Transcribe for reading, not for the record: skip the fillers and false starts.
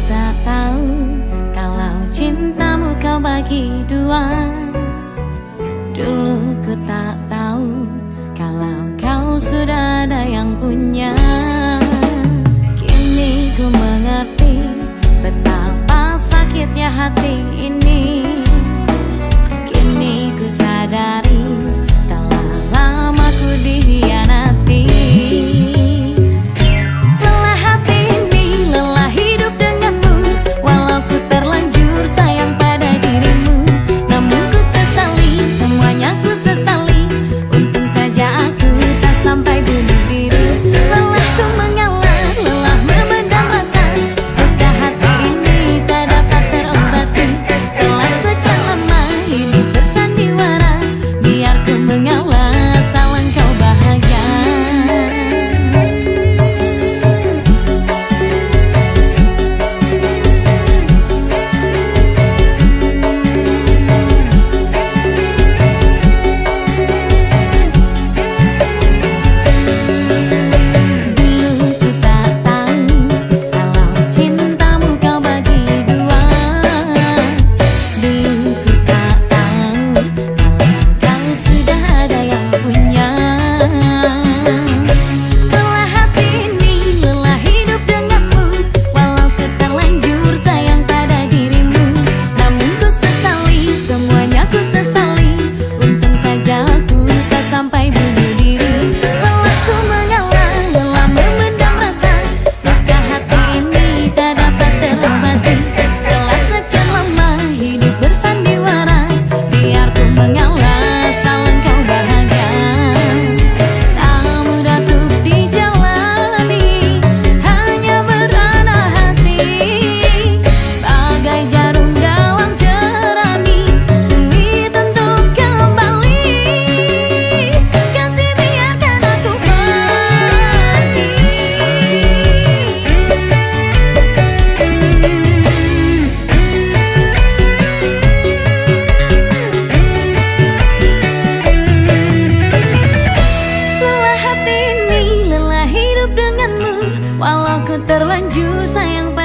tak tahu kalau cintamu kau bagi dua. Dulu ku tak tahu kalau kau sudah ada yang punya. Kini ku mengerti betapa sakitnya hati ini. Kini ku sadari telah lama ku dikhianati. Lelah hati ini, lelah hidup denganmu. Walau ku terlanjur sayang pada dirimu, namun ku sesali, semuanya ku sesali. Untung saja aku tak sampai bunuh diri. Lelah ku mengalah, lelah memendam rasa. Luka hati ini tak dapat terobati. Telah sekian lama hidup bersandiwara, biar ku mengalah asal engkau bahagia. Walau ku terlanjur sayang